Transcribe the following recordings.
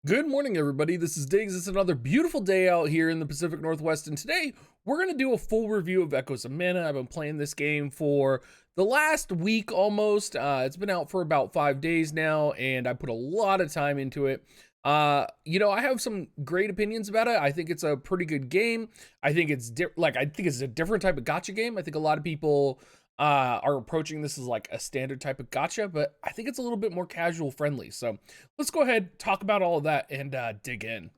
Good morning, everybody. This is Diggs. It's another beautiful day out here in the Pacific Northwest, and today we're going to do a full review of Echoes of Mana. I've been playing this game for the last week almost. It's been out for about 5 days now, and I put a lot of time into it. I have some great opinions about it. I think it's a pretty good game. I think it's a different type of gacha game. I think a lot of people are approaching this as like a standard type of gacha, but I think it's a little bit more casual friendly. So let's go ahead, talk about all of that, and dig in.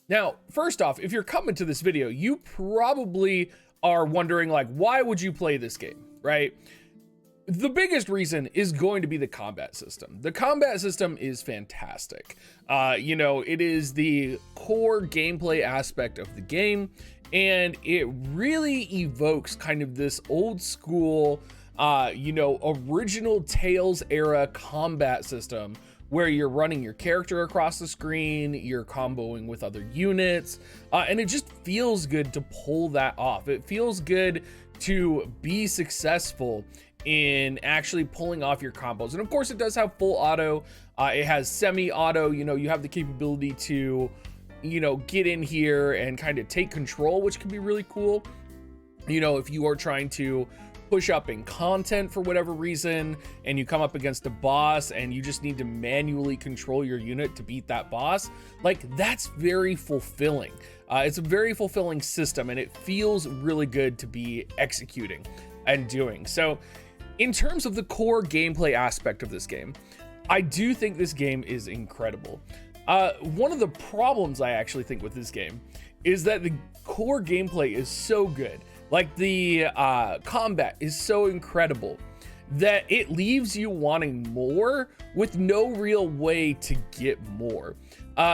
Now, first off, if you're coming to this video, you probably are wondering, like, why would you play this game, right? The biggest reason is going to be the combat system. The combat system is fantastic. It is the core gameplay aspect of the game, and it really evokes kind of this old school, original Tales era combat system where you're running your character across the screen, you're comboing with other units, and it just feels good to pull that off. It feels good to be successful in actually pulling off your combos. And of course, it does have full auto. It has semi-auto. You have the capability to, get in here and kind of take control, which can be really cool. If you are trying to push up in content for whatever reason and you come up against a boss and you just need to manually control your unit to beat that boss, like, that's very fulfilling. It's a very fulfilling system, and it feels really good to be executing and doing. So in terms of the core gameplay aspect of this game, I do think this game is incredible. One of the problems I actually think with this game is that the core gameplay is so good. Like, the combat is so incredible that it leaves you wanting more with no real way to get more.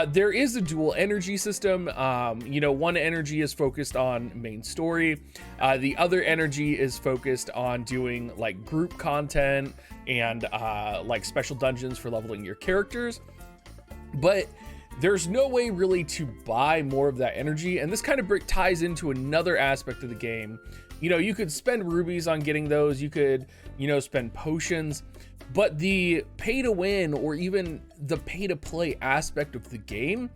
There is a dual energy system. One energy is focused on main story. The other energy is focused on doing like group content and like special dungeons for leveling your characters. But there's no way really to buy more of that energy. And this kind of ties into another aspect of the game. You could spend rubies on getting those. You could, spend potions. But the pay to win or even the pay to play aspect of the game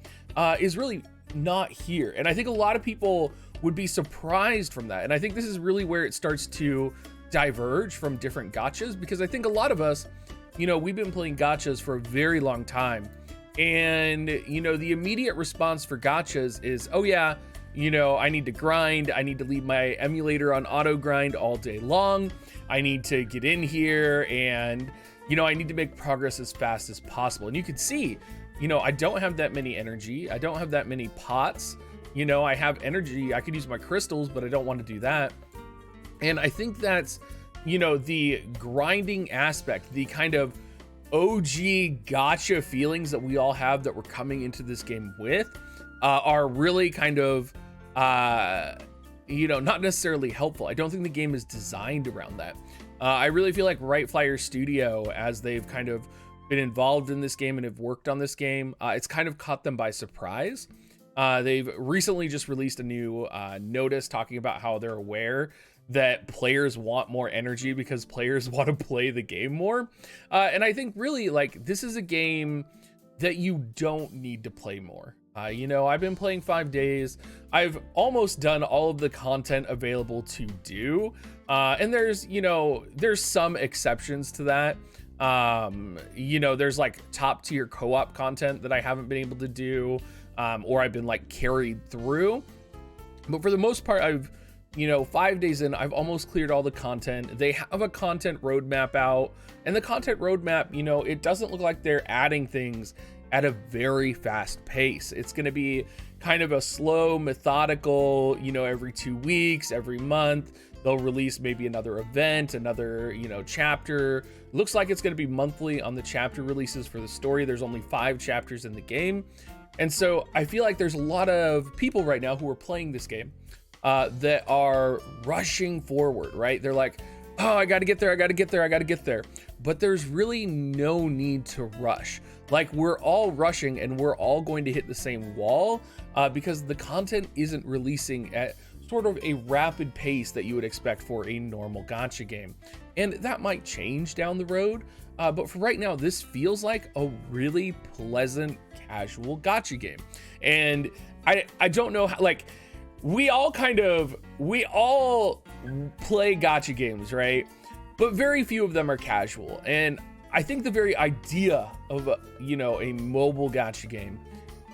is really not here. And I think a lot of people would be surprised from that. And I think this is really where it starts to diverge from different gachas, because I think a lot of us, we've been playing gachas for a very long time. And, the immediate response for gachas is, oh yeah, I need to grind. I need to leave my emulator on auto grind all day long. I need to get in here and, I need to make progress as fast as possible. And you can see, I don't have that many energy. I don't have that many pots. I have energy. I could use my crystals, but I don't want to do that. And I think that's, the grinding aspect, the kind of OG gacha feelings that we all have that we're coming into this game with are really kind of, not necessarily helpful. I don't think the game is designed around that. I really feel like Right Flyer Studio, as they've kind of been involved in this game and have worked on this game, it's kind of caught them by surprise. They've recently just released a new notice talking about how they're aware that players want more energy because players want to play the game more. And I think really, like, this is a game that you don't need to play more. I've been playing 5 days. I've almost done all of the content available to do. And there's some exceptions to that. There's like top tier co-op content that I haven't been able to do, or I've been like carried through. But for the most part, I've 5 days in, I've almost cleared all the content. They have a content roadmap out, and the content roadmap, it doesn't look like they're adding things at a very fast pace. It's going to be kind of a slow, methodical, every 2 weeks, every month, they'll release maybe another event, another, chapter. Looks like it's going to be monthly on the chapter releases for the story. There's only 5 chapters in the game. And so I feel like there's a lot of people right now who are playing this game that are rushing forward, right? They're like, oh, I got to get there. I got to get there. I got to get there. But there's really no need to rush. Like, we're all rushing and we're all going to hit the same wall because the content isn't releasing at sort of a rapid pace that you would expect for a normal gacha game. And that might change down the road, But for right now, this feels like a really pleasant, casual gacha game. And I don't know how, like, we all play gacha games, right? But very few of them are casual. And I think the very idea of a mobile gacha game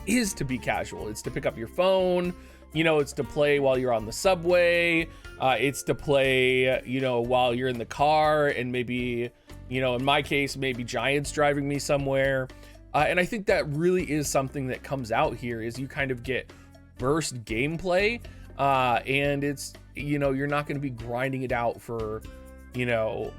is to be casual. It's to pick up your phone, it's to play while you're on the subway, it's to play, while you're in the car, and maybe, in my case, maybe Giant's driving me somewhere. And I think that really is something that comes out here, is you kind of get burst gameplay, and it's, you're not going to be grinding it out for,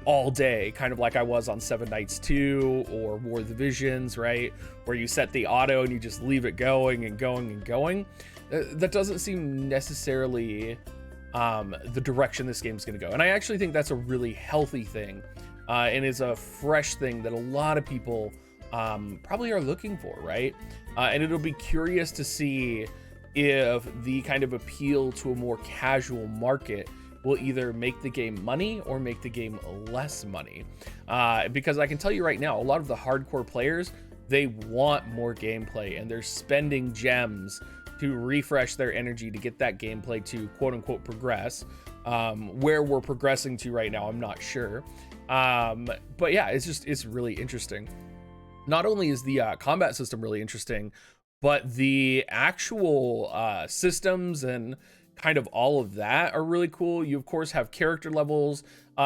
all day, kind of like I was on Seven Nights 2 or War of the Visions, right? Where you set the auto and you just leave it going and going and going. That doesn't seem necessarily the direction this game's going to go. And I actually think that's a really healthy thing, and is a fresh thing that a lot of people probably are looking for, right? And it'll be curious to see if the kind of appeal to a more casual market will either make the game money or make the game less money. Because I can tell you right now, a lot of the hardcore players, they want more gameplay, and they're spending gems to refresh their energy to get that gameplay to quote unquote progress. Where we're progressing to right now, I'm not sure. But yeah, it's really interesting. Not only is the combat system really interesting, but the actual systems and kind of all of that are really cool. You of course have character levels.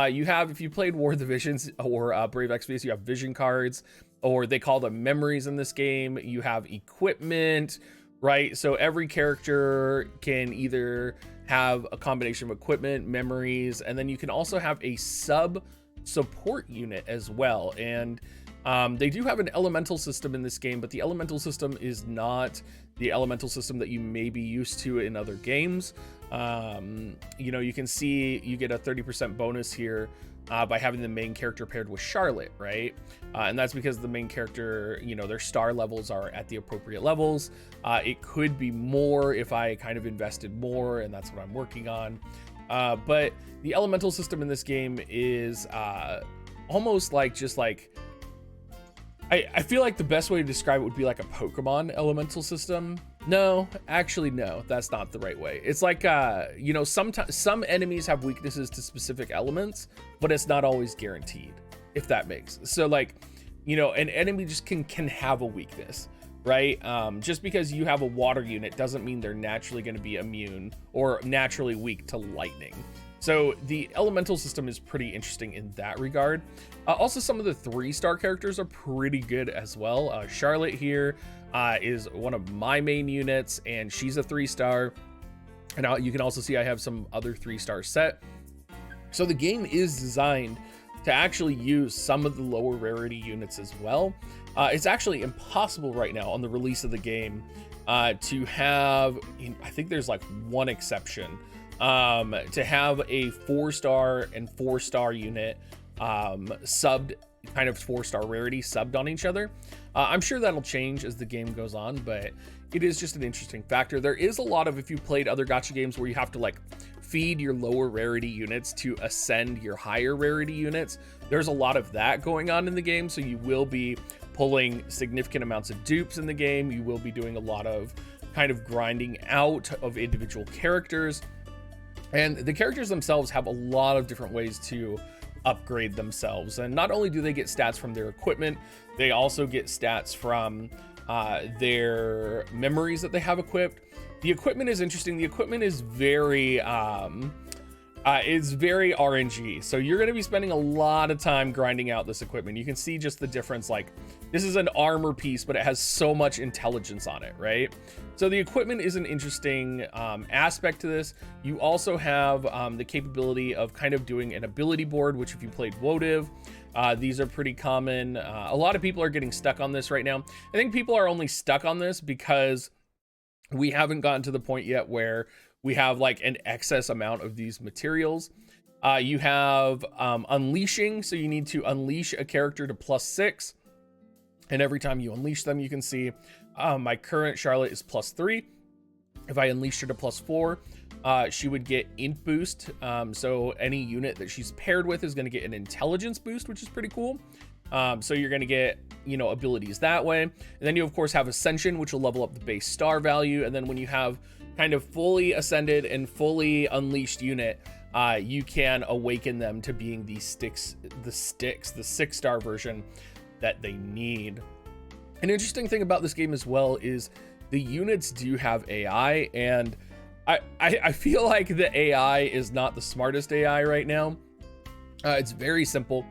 You have, if you played War of the Visions or Brave Exvius, you have vision cards, or they call them memories in this game. You have equipment, right? So every character can either have a combination of equipment, memories, and then you can also have a sub support unit as well. And they do have an elemental system in this game, but the elemental system is not the elemental system that you may be used to in other games. You can see you get a 30% bonus here by having the main character paired with Charlotte, right? And that's because the main character, their star levels are at the appropriate levels. It could be more if I kind of invested more, and that's what I'm working on. But the elemental system in this game is almost like I feel like the best way to describe it would be like a Pokemon elemental system. No, actually, no, that's not the right way. It's like, sometimes some enemies have weaknesses to specific elements, but it's not always guaranteed, if that makes. So like, an enemy just can have a weakness, right? Just because you have a water unit doesn't mean they're naturally going to be immune or naturally weak to lightning. So the elemental system is pretty interesting in that regard. Also, some of the 3-star characters are pretty good as well. Charlotte here is one of my main units, and she's a 3-star. And you can also see I have some other 3-star set. So the game is designed to actually use some of the lower rarity units as well. It's actually impossible right now on the release of the game to have, I think there's like one exception, to have a 4-star and 4-star unit subbed, kind of 4-star rarity subbed on each other. I'm sure that'll change as the game goes on, but it is just an interesting factor. There is a lot of, if you played other gacha games where you have to like feed your lower rarity units to ascend your higher rarity units, there's a lot of that going on in the game. So you will be pulling significant amounts of dupes in the game. You will be doing a lot of kind of grinding out of individual characters. And the characters themselves have a lot of different ways to upgrade themselves. And not only do they get stats from their equipment, they also get stats from their memories that they have equipped. The equipment is interesting. The equipment is very RNG. So you're going to be spending a lot of time grinding out this equipment. You can see just the difference. Like, this is an armor piece, but it has so much intelligence on it, right? So the equipment is an interesting aspect to this. You also have the capability of kind of doing an ability board, which if you played Wotiv, these are pretty common. A lot of people are getting stuck on this right now. I think people are only stuck on this because we haven't gotten to the point yet where we have like an excess amount of these materials. You have unleashing, so you need to unleash a character to +6, and every time you unleash them, you can see my current Charlotte is +3. If I unleashed her to +4, she would get int boost. So any unit that she's paired with is going to get an intelligence boost, which is pretty cool. So you're going to get, you know, abilities that way. And then you of course have Ascension, which will level up the base star value. And then when you have kind of fully ascended and fully unleashed unit, you can awaken them to being the 6-star version that they need. An interesting thing about this game as well is the units do have AI, and I feel like the AI is not the smartest AI right now. It's very simple.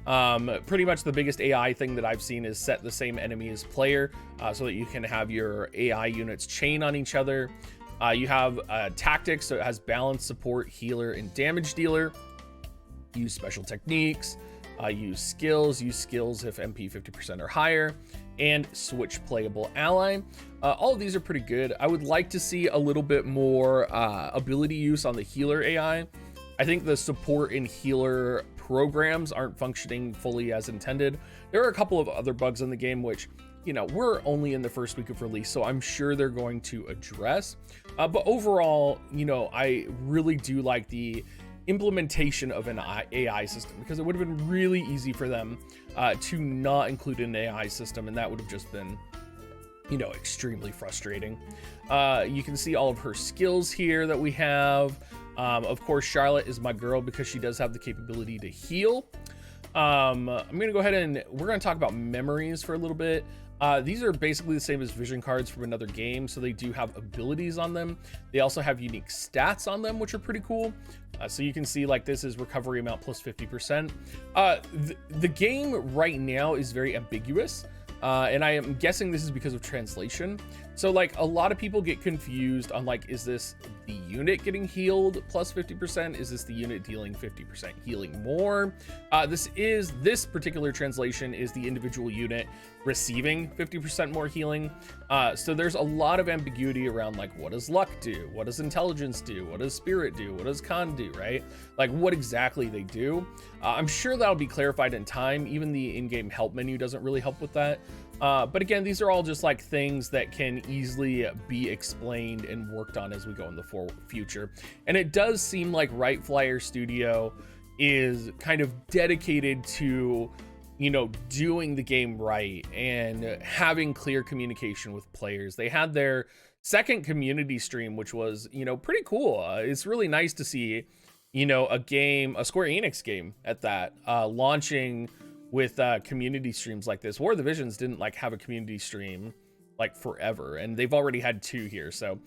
Pretty much the biggest AI thing that I've seen is set the same enemy as player, so that you can have your AI units chain on each other. You have tactics, so it has balance, support, healer, and damage dealer. Use special techniques, use skills if MP 50% or higher, and switch playable ally. All of these are pretty good. I would like to see a little bit more ability use on the healer AI. I think the support and healer programs aren't functioning fully as intended. There are a couple of other bugs in the game which, you know, we're only in the first week of release, so I'm sure they're going to address. But overall, you know, I really do like the implementation of an AI system, because it would have been really easy for them to not include an AI system, and that would have just been, you know, extremely frustrating. You can see all of her skills here that we have. Of course, Charlotte is my girl because she does have the capability to heal. I'm gonna go ahead and we're gonna talk about memories for a little bit. These are basically the same as vision cards from another game, so they do have abilities on them. They also have unique stats on them, which are pretty cool. So you can see, like, this is recovery amount plus 50%. The game right now is very ambiguous, and I am guessing this is because of translation. So, like, a lot of people get confused on, like, is this the unit getting healed plus 50%? Is this the unit dealing 50% healing more? This particular translation is the individual unit receiving 50% more healing. So there's a lot of ambiguity around, like, what does luck do? What does intelligence do? What does spirit do? What does con do, right? Like, what exactly they do. I'm sure that'll be clarified in time. Even the in-game help menu doesn't really help with that. But again, these are all just like things that can easily be explained and worked on as we go in the future. And it does seem like Right Flyer Studio is kind of dedicated to, you know, doing the game right and having clear communication with players. They had their second community stream, which was, you know, pretty cool. It's really nice to see, you know, a Square Enix game at that, launching with community streams like this. War of the Visions didn't like have a community stream like forever, and they've already had 2 here, so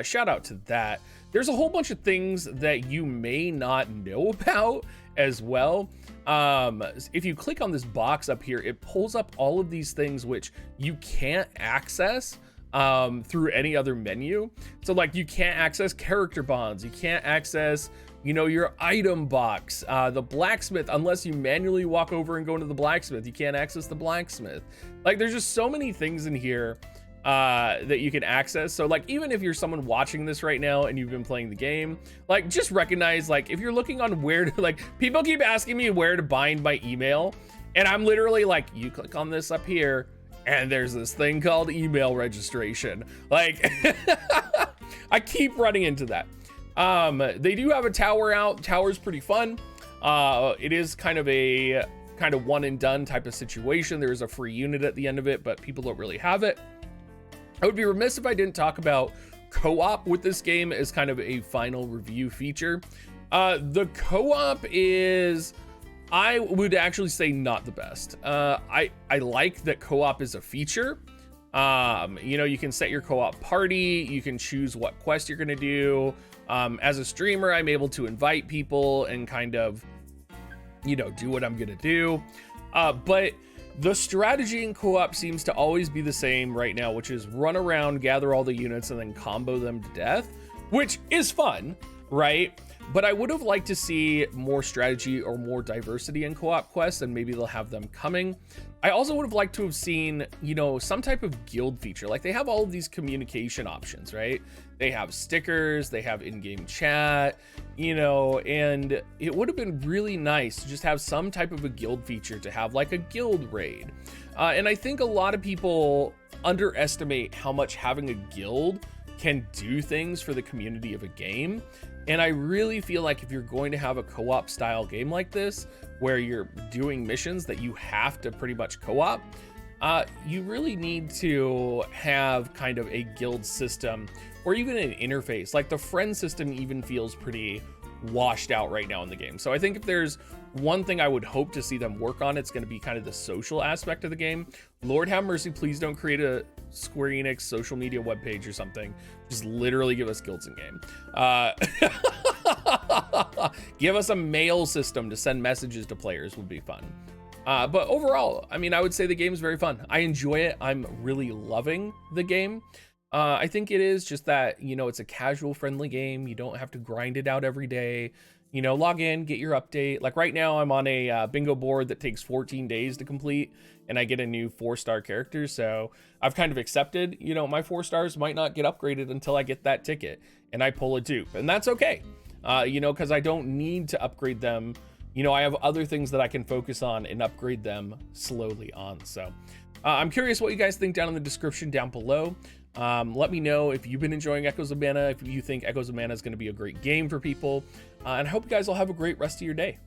shout out to that. There's a whole bunch of things that you may not know about as well. If you click on this box up here, it pulls up all of these things which you can't access through any other menu. So, like, you can't access character bonds, you can't access, you know, your item box, the blacksmith, unless you manually walk over and go into the blacksmith. You can't access the blacksmith. Like, there's just so many things in here that you can access. So, like, even if you're someone watching this right now and you've been playing the game, like, just recognize, like, if you're looking on where to, like, people keep asking me where to bind my email, and I'm literally like, you click on this up here and there's this thing called email registration. Like, I keep running into that. They do have a tower out. Tower's pretty fun. It is kind of a one and done type of situation. There is a free unit at the end of it, but people don't really have it. I would be remiss if I didn't talk about co-op with this game as kind of a final review feature. The co-op is, I would actually say, not the best. I like that co-op is a feature. You know, you can set your co-op party, you can choose what quest you're gonna do. As a streamer, I'm able to invite people and kind of, you know, do what I'm gonna do. But the strategy in co-op seems to always be the same right now, which is run around, gather all the units, and then combo them to death, which is fun, right? But I would have liked to see more strategy or more diversity in co-op quests, and maybe they'll have them coming. I also would have liked to have seen, you know, some type of guild feature. Like, they have all of these communication options, right? They have stickers, they have in-game chat, you know, and it would have been really nice to just have some type of a guild feature, to have like a guild raid. And I think a lot of people underestimate how much having a guild can do things for the community of a game. And I really feel like if you're going to have a co-op style game like this, where you're doing missions that you have to pretty much co-op, you really need to have kind of a guild system or even an interface. Like the friend system even feels pretty washed out right now in the game. So I think if there's one thing I would hope to see them work on, it's going to be kind of the social aspect of the game. Lord have mercy, please don't create a Square Enix social media webpage or something. Just literally give us guilds in game. Give us a mail system to send messages to players would be fun. But overall, I mean, I would say the game's very fun. I enjoy it. I'm really loving the game. I think it is just that, you know, it's a casual friendly game. You don't have to grind it out every day. You know, log in, get your update. Like right now I'm on a bingo board that takes 14 days to complete and I get a new 4-star character. So I've kind of accepted, you know, my 4 stars might not get upgraded until I get that ticket and I pull a dupe, and that's okay. You know, because I don't need to upgrade them. You know, I have other things that I can focus on and upgrade them slowly on. So I'm curious what you guys think down in the description down below. Let me know if you've been enjoying Echoes of Mana, if you think Echoes of Mana is going to be a great game for people. And I hope you guys will have a great rest of your day.